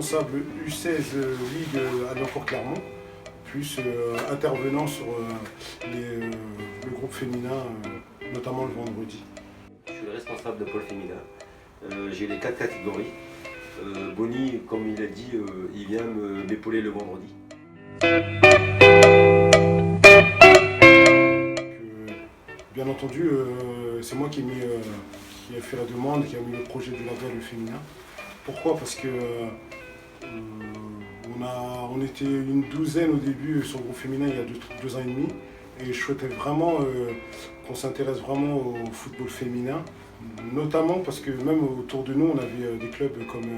responsable U16 Ligue à Liancourt-Clermont, plus intervenant sur le groupe féminin, notamment le vendredi. Je suis le responsable de pôle féminin. J'ai les 4 catégories. Bonnie, comme il a dit, il vient m'épauler le vendredi. Bien entendu, c'est moi qui ai fait la demande, qui a mis le projet du label féminin. Pourquoi? Parce que on était une douzaine au début sur le groupe féminin il y a 2 ans et demi. Et je souhaitais vraiment qu'on s'intéresse vraiment au football féminin. Notamment parce que même autour de nous, on avait des clubs comme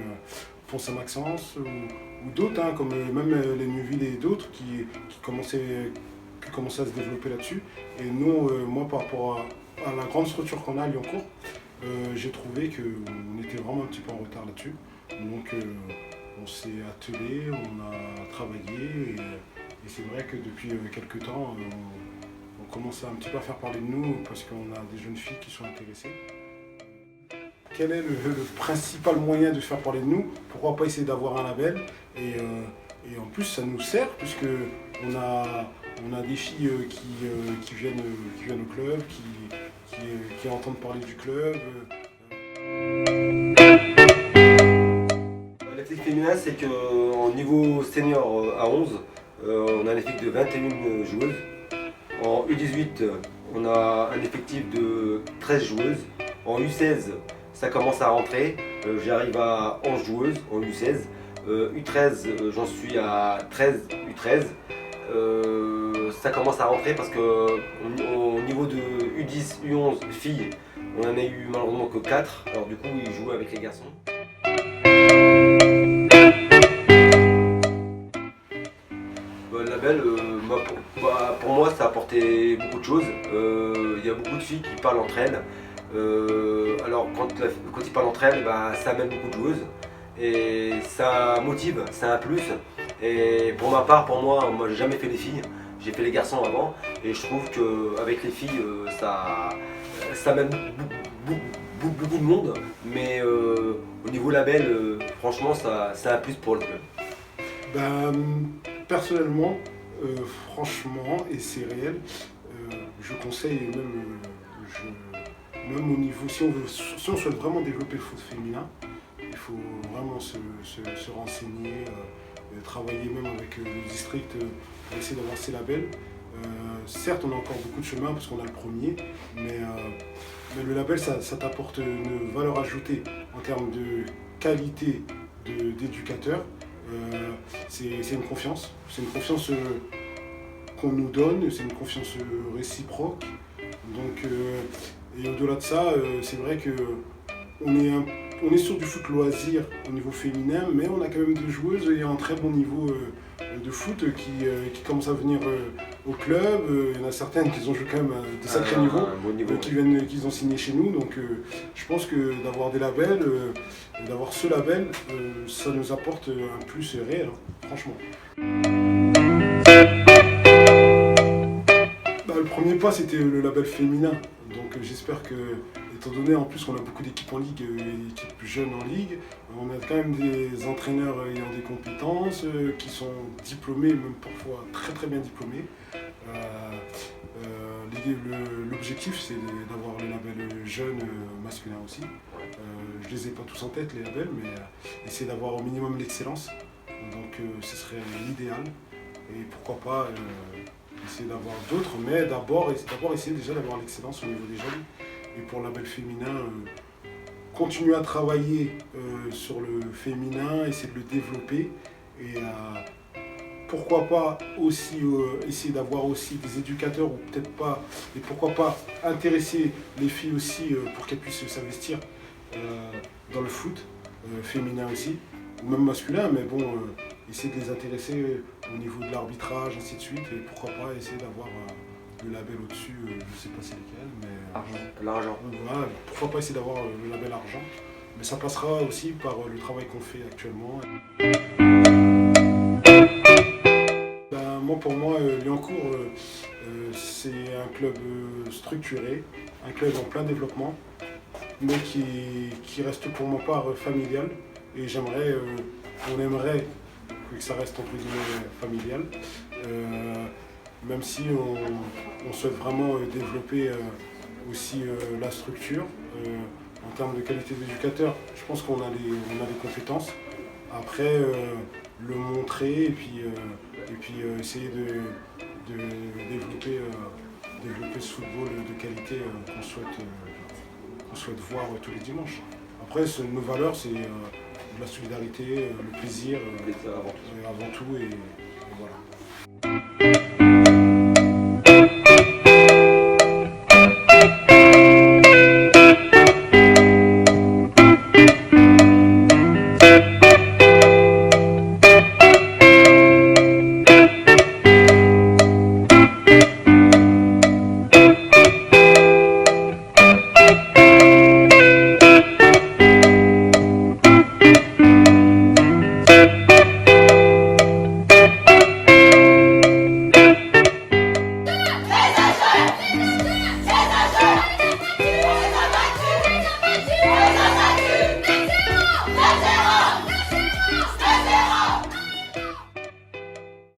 Pont-Saint-Maxence ou d'autres, hein, comme même les Neuville et d'autres qui commençaient à se développer là-dessus. Et nous, moi, par rapport à la grande structure qu'on a à Liancourt, j'ai trouvé qu'on était vraiment un petit peu en retard là-dessus. Donc on s'est attelé, on a travaillé et c'est vrai que depuis quelques temps, on commence un petit peu à faire parler de nous parce qu'on a des jeunes filles qui sont intéressées. Quel est le principal moyen de faire parler de nous? Pourquoi pas essayer d'avoir un label et en plus ça nous sert puisque on a des filles qui viennent au club, qui entendent parler du club. L'effectif féminin, c'est qu'au niveau senior à 11, on a un effectif de 21 joueuses. En U18, on a un effectif de 13 joueuses. En U16, ça commence à rentrer. J'arrive à 11 joueuses en U16. U13, j'en suis à 13 U13. Ça commence à rentrer parce que au niveau de U10, U11 filles, on en a eu malheureusement que 4. Alors du coup, ils jouent avec les garçons. Le label, pour moi, ça a apporté beaucoup de choses. Il y a beaucoup de filles qui parlent entre elles. Alors quand ils parlent entre elles, ça amène beaucoup de joueuses et ça motive, c'est un plus. Et pour ma part, pour moi j'ai jamais fait les filles, j'ai fait les garçons avant et je trouve qu'avec les filles ça amène beaucoup de monde, mais au niveau label, franchement c'est un plus pour le club. Personnellement, franchement, et c'est réel, je conseille même au niveau, si on souhaite vraiment développer le foot féminin, il faut vraiment se renseigner, travailler même avec le district pour essayer d'avoir ces labels. Certes, on a encore beaucoup de chemin parce qu'on a le premier, mais le label, ça t'apporte une valeur ajoutée en termes de qualité d'éducateur. C'est une confiance, qu'on nous donne, c'est une confiance réciproque. Donc, et au-delà de ça, c'est vrai qu'on est sur du foot loisir au niveau féminin, mais on a quand même des joueuses ayant un très bon niveau de foot qui commencent à venir au club. Il y en a certaines qui ont joué quand même à de sacrés niveaux, qui ont signé chez nous. Donc je pense que d'avoir des labels, d'avoir ce label, ça nous apporte un plus réel, hein, franchement. Le premier pas, c'était le label féminin. Donc j'espère que, étant donné en plus qu'on a beaucoup d'équipes en ligue et d'équipes jeunes en ligue, on a quand même des entraîneurs ayant des compétences, qui sont diplômés, même parfois très très bien diplômés. L'objectif c'est d'avoir le label jeune masculin aussi. Je les ai pas tous en tête les labels, mais essayer d'avoir au minimum l'excellence. Donc ce serait l'idéal. Et pourquoi pas essayer d'avoir d'autres, mais d'abord essayer déjà d'avoir l'excellence au niveau des jeunes. Et pour le label féminin, continuer à travailler sur le féminin, essayer de le développer et pourquoi pas aussi essayer d'avoir aussi des éducateurs ou peut-être pas, et pourquoi pas intéresser les filles aussi pour qu'elles puissent s'investir dans le foot féminin aussi, ou même masculin, mais bon, essayer de les intéresser au niveau de l'arbitrage, ainsi de suite, et pourquoi pas essayer d'avoir le label au-dessus, je ne sais pas c'est lequel, mais... L'argent. Voilà, pourquoi pas essayer d'avoir le label argent, mais ça passera aussi par le travail qu'on fait actuellement. Moi, pour moi, Liancourt, c'est un club structuré, un club en plein développement, mais qui reste pour ma part familial. et on aimerait que ça reste entre guillemets familial, même si on souhaite vraiment développer aussi la structure. En termes de qualité d'éducateur, je pense qu'on a les compétences. Après, le montrer et puis essayer de développer ce football de qualité qu'on souhaite voir tous les dimanches. Après, nos valeurs, c'est de la solidarité, le plaisir, Avant tout. avant tout, et voilà.